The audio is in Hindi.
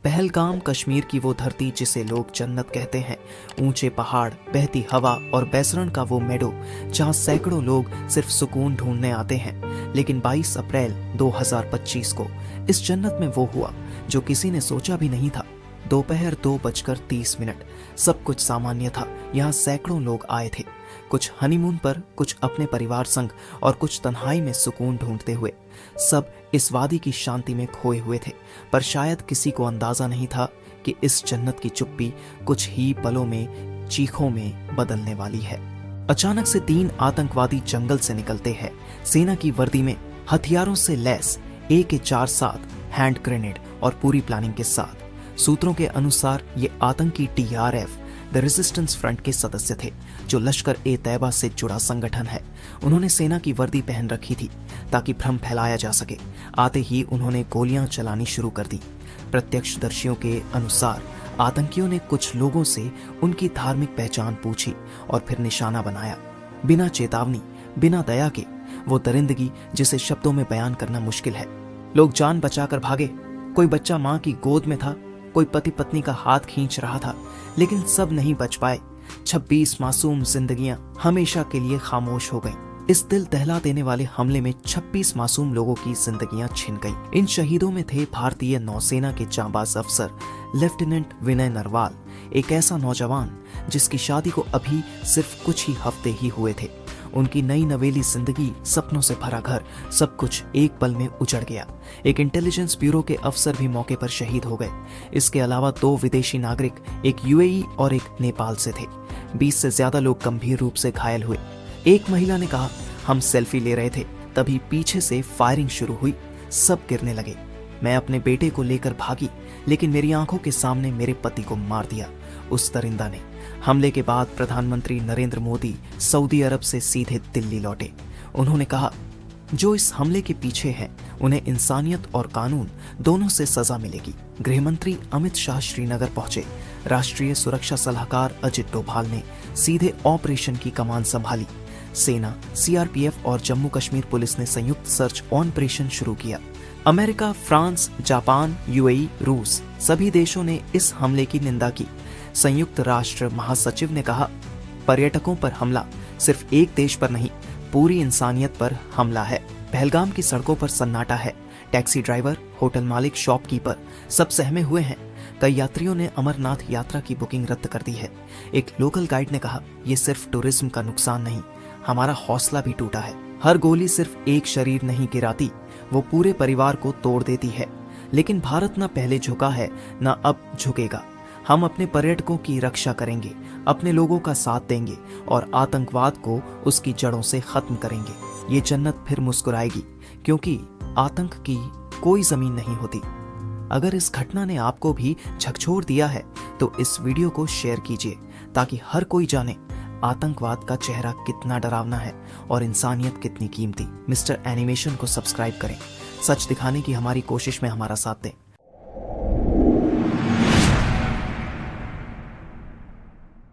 पहलगाम कश्मीर की वो धरती जिसे लोग जन्नत कहते हैं। ऊंचे पहाड़, बहती हवा और बैसरण का वो मेडो जहां सैकड़ों लोग सिर्फ सुकून ढूंढने आते हैं। लेकिन 22 अप्रैल 2025 को इस जन्नत में वो हुआ जो किसी ने सोचा भी नहीं था। दोपहर 2:30। सब कुछ सामान्य था। यहाँ सैकड़ों लोग आए थे, कुछ हनीमून पर, कुछ अपने परिवार संग और कुछ तन्हाई में सुकून ढूंढते हुए। सब इस वादी की शांति में खोए हुए थे, पर शायद किसी को अंदाजा नहीं था कि इस जन्नत की चुप्पी कुछ ही पलों में चीखों में बदलने वाली है। अचानक से 3 आतंकवादी जंगल से निकलते हैं, सेना की वर्दी में, हथियारों से लैस, AK-47, हैंड ग्रेनेड और पूरी प्लानिंग के साथ। सूत्रों के अनुसार ये आतंकी TRF द रेजिस्टेंस फ्रंट के सदस्य थे, जो लश्कर-ए-तैयबा से जुड़ा संगठन है। उन्होंने सेना की वर्दी पहन रखी थी ताकि भ्रम फैलाया जा सके। आते ही उन्होंने गोलियां चलानी शुरू कर दी। प्रत्यक्षदर्शियों के अनुसार आतंकियों ने कुछ लोगों से उनकी धार्मिक पहचान पूछी और फिर निशाना बनाया। बिना चेतावनी, बिना दया के, वो दरिंदगी जिसे शब्दों में बयान करना मुश्किल है। लोग जान बचाकर भागे। कोई बच्चा मां की गोद में था, कोई पति पत्नी का हाथ खींच रहा था, लेकिन सब नहीं बच पाए। 26 मासूम जिंदगियां हमेशा के लिए खामोश हो गईं। इस दिल दहला देने वाले हमले में 26 मासूम लोगों की जिंदगियां छिन गईं। इन शहीदों में थे भारतीय नौसेना के जांबाज अफसर लेफ्टिनेंट विनय नरवाल, एक ऐसा नौजवान जिसकी शादी को अभी सिर्फ कुछ ही हफ्ते ही हुए थे। उनकी नई नवेली जिंदगी, सपनों से भरा घर, सब कुछ एक पल में उजड़ गया। एक इंटेलिजेंस ब्यूरो के अफसर भी मौके पर शहीद हो गए। इसके अलावा 2 विदेशी नागरिक, एक UAE और एक नेपाल से थे। 20 से ज्यादा लोग गंभीर रूप से घायल हुए। एक महिला ने कहा, हम सेल्फी ले रहे थे, तभी पीछे से फायरिंग शुरू हुई। सब गिरने लगे। मैं अपने बेटे को लेकर भागी, लेकिन मेरी आंखों के सामने मेरे पति को मार दिया उस दरिंदा ने। हमले के बाद प्रधानमंत्री नरेंद्र मोदी सऊदी अरब से सीधे दिल्ली लौटे। उन्होंने कहा, जो इस हमले के पीछे हैं, उन्हें इंसानियत और कानून दोनों से सजा मिलेगी। गृहमंत्री अमित शाह श्रीनगर पहुंचे। राष्ट्रीय सुरक्षा सलाहकार अजित डोभाल ने सीधे ऑपरेशन की कमान संभाली। सेना, CRPF और जम्मू कश्मीर पुलिस ने संयुक्त सर्च ऑपरेशन शुरू किया। अमेरिका, फ्रांस, जापान, UAE, रूस, सभी देशों ने इस हमले की निंदा की। संयुक्त राष्ट्र महासचिव ने कहा, पर्यटकों पर हमला सिर्फ एक देश पर नहीं, पूरी इंसानियत पर हमला है। पहलगाम की सड़कों पर सन्नाटा है। टैक्सी ड्राइवर, होटल मालिक, शॉपकीपर सब सहमे हुए हैं। कई यात्रियों ने अमरनाथ यात्रा की बुकिंग रद्द कर दी है। एक लोकल गाइड ने कहा, ये सिर्फ टूरिज्म का नुकसान नहीं, हमारा हौसला भी टूटा है। हर गोली सिर्फ एक शरीर नहीं गिराती, वो पूरे परिवार को तोड़ देती है। लेकिन भारत न पहले झुका है, न अब झुकेगा। हम अपने पर्यटकों की रक्षा करेंगे, अपने लोगों का साथ देंगे और आतंकवाद को उसकी जड़ों से खत्म करेंगे। ये जन्नत फिर मुस्कुराएगी, क्योंकि आतंक की कोई जमीन नहीं होती। अगर इस घटना ने आपको भी झकझोर दिया है तो इस वीडियो को शेयर कीजिए, ताकि हर कोई जाने आतंकवाद का चेहरा कितना डरावना है और इंसानियत कितनी कीमती। मिस्टर एनिमेशन को सब्सक्राइब करें। सच दिखाने की हमारी कोशिश में हमारा साथ दें।